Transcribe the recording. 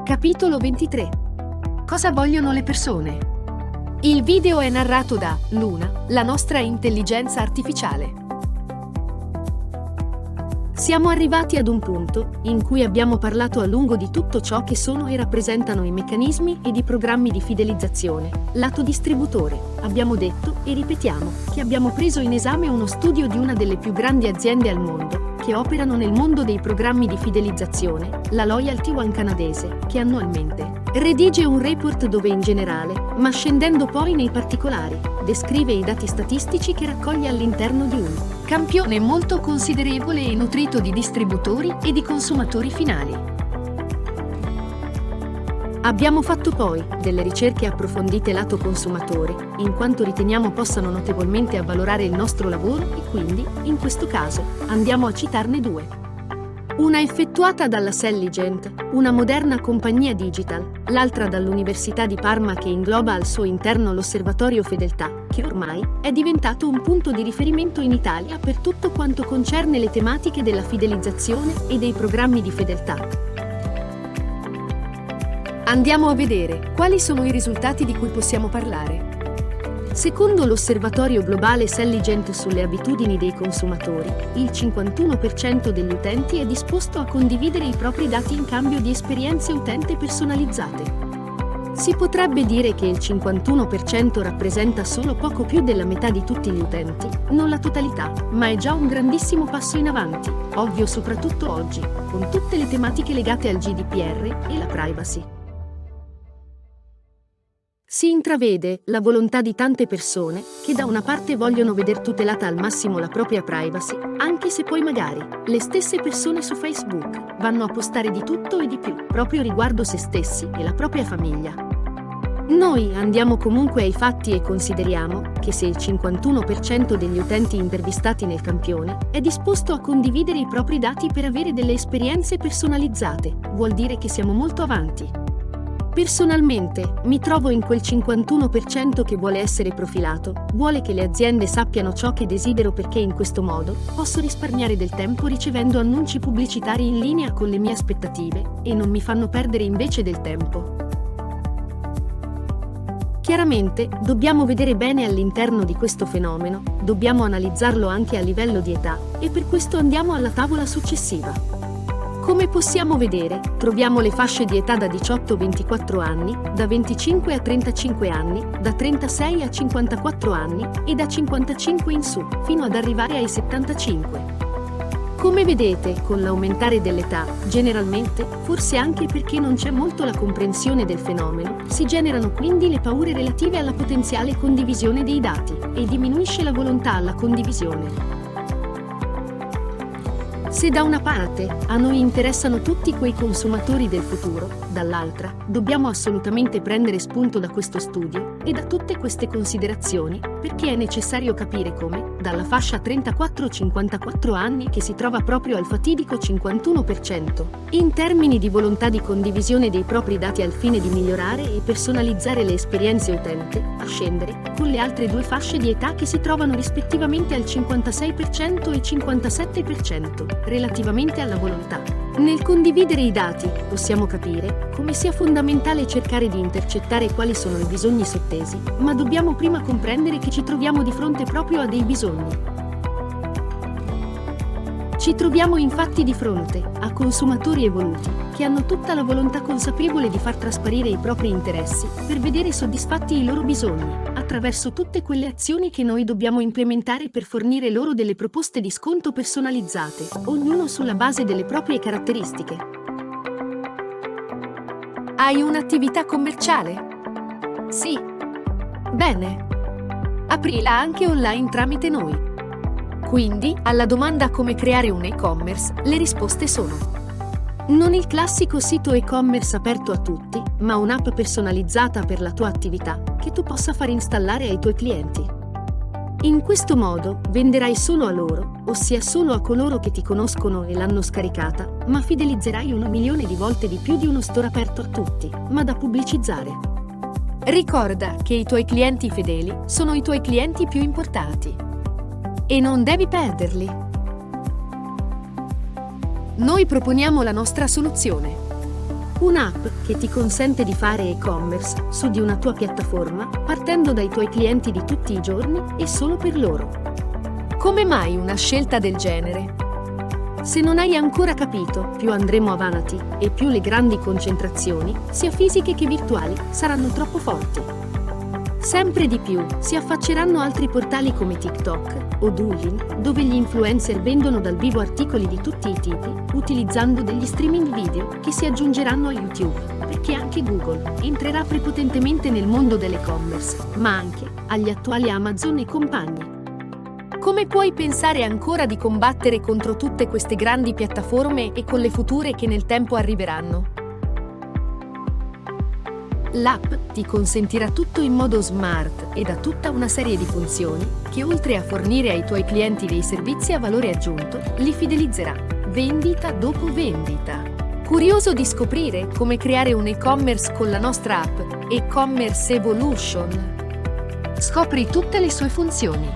Capitolo 23. Cosa vogliono le persone? Il video è narrato da Luna, la nostra intelligenza artificiale. Siamo arrivati ad un punto in cui abbiamo parlato a lungo di tutto ciò che sono e rappresentano i meccanismi ed i programmi di fidelizzazione, lato distributore. Abbiamo detto e ripetiamo che abbiamo preso in esame uno studio di una delle più grandi aziende al mondo che operano nel mondo dei programmi di fidelizzazione, la Loyalty One canadese, che annualmente redige un report dove in generale, ma scendendo poi nei particolari, descrive i dati statistici che raccoglie all'interno di un campione molto considerevole e nutrito di distributori e di consumatori finali. Abbiamo fatto poi delle ricerche approfondite lato consumatore, in quanto riteniamo possano notevolmente avvalorare il nostro lavoro e quindi, in questo caso, andiamo a citarne due. Una effettuata dalla Selligent, una moderna compagnia digital, l'altra dall'Università di Parma che ingloba al suo interno l'Osservatorio Fedeltà, che ormai è diventato un punto di riferimento in Italia per tutto quanto concerne le tematiche della fidelizzazione e dei programmi di fedeltà. Andiamo a vedere quali sono i risultati di cui possiamo parlare. Secondo l'osservatorio globale Selligent sulle abitudini dei consumatori, il 51% degli utenti è disposto a condividere i propri dati in cambio di esperienze utente personalizzate. Si potrebbe dire che il 51% rappresenta solo poco più della metà di tutti gli utenti, non la totalità, ma è già un grandissimo passo in avanti, ovvio soprattutto oggi, con tutte le tematiche legate al GDPR e la privacy. Si intravede la volontà di tante persone che da una parte vogliono veder tutelata al massimo la propria privacy, anche se poi magari le stesse persone su Facebook vanno a postare di tutto e di più, proprio riguardo se stessi e la propria famiglia. Noi andiamo comunque ai fatti e consideriamo che se il 51% degli utenti intervistati nel campione è disposto a condividere i propri dati per avere delle esperienze personalizzate, vuol dire che siamo molto avanti. Personalmente, mi trovo in quel 51% che vuole essere profilato, vuole che le aziende sappiano ciò che desidero perché in questo modo posso risparmiare del tempo ricevendo annunci pubblicitari in linea con le mie aspettative e non mi fanno perdere invece del tempo. Chiaramente, dobbiamo vedere bene all'interno di questo fenomeno, dobbiamo analizzarlo anche a livello di età e per questo andiamo alla tavola successiva. Come possiamo vedere, troviamo le fasce di età da 18 a 24 anni, da 25 a 35 anni, da 36 a 54 anni e da 55 in su, fino ad arrivare ai 75. Come vedete, con l'aumentare dell'età, generalmente, forse anche perché non c'è molto la comprensione del fenomeno, si generano quindi le paure relative alla potenziale condivisione dei dati e diminuisce la volontà alla condivisione. Se da una parte a noi interessano tutti quei consumatori del futuro, dall'altra dobbiamo assolutamente prendere spunto da questo studio e da tutte queste considerazioni, perché è necessario capire come, dalla fascia 34-54 anni che si trova proprio al fatidico 51%, in termini di volontà di condivisione dei propri dati al fine di migliorare e personalizzare le esperienze utente, a scendere con le altre due fasce di età che si trovano rispettivamente al 56% e 57%. Relativamente alla volontà. Nel condividere i dati, possiamo capire come sia fondamentale cercare di intercettare quali sono i bisogni sottesi, ma dobbiamo prima comprendere che ci troviamo di fronte proprio a dei bisogni. Ci troviamo infatti di fronte a consumatori evoluti, che hanno tutta la volontà consapevole di far trasparire i propri interessi, per vedere soddisfatti i loro bisogni, attraverso tutte quelle azioni che noi dobbiamo implementare per fornire loro delle proposte di sconto personalizzate, ognuno sulla base delle proprie caratteristiche. Hai un'attività commerciale? Sì. Bene. Aprila anche online tramite noi. Quindi, alla domanda come creare un e-commerce, le risposte sono: Non il classico sito e-commerce aperto a tutti, ma un'app personalizzata per la tua attività che tu possa far installare ai tuoi clienti. In questo modo venderai solo a loro, ossia solo a coloro che ti conoscono e l'hanno scaricata, ma fidelizzerai 1 milione di volte di più di uno store aperto a tutti, ma da pubblicizzare. Ricorda che i tuoi clienti fedeli sono i tuoi clienti più importanti. E non devi perderli. Noi proponiamo la nostra soluzione. Un'app che ti consente di fare e-commerce su di una tua piattaforma partendo dai tuoi clienti di tutti i giorni e solo per loro. Come mai una scelta del genere? Se non hai ancora capito, più andremo avanti e più le grandi concentrazioni, sia fisiche che virtuali, saranno troppo forti. Sempre di più si affacceranno altri portali come TikTok o Douyin, dove gli influencer vendono dal vivo articoli di tutti i tipi, utilizzando degli streaming video che si aggiungeranno a YouTube, perché anche Google entrerà prepotentemente nel mondo dell'e-commerce, ma anche agli attuali Amazon e compagni. Come puoi pensare ancora di combattere contro tutte queste grandi piattaforme e con le future che nel tempo arriveranno? L'app ti consentirà tutto in modo smart ed ha tutta una serie di funzioni che, oltre a fornire ai tuoi clienti dei servizi a valore aggiunto, li fidelizzerà, vendita dopo vendita. Curioso di scoprire come creare un e-commerce con la nostra app, E-commerce Evolution? Scopri tutte le sue funzioni.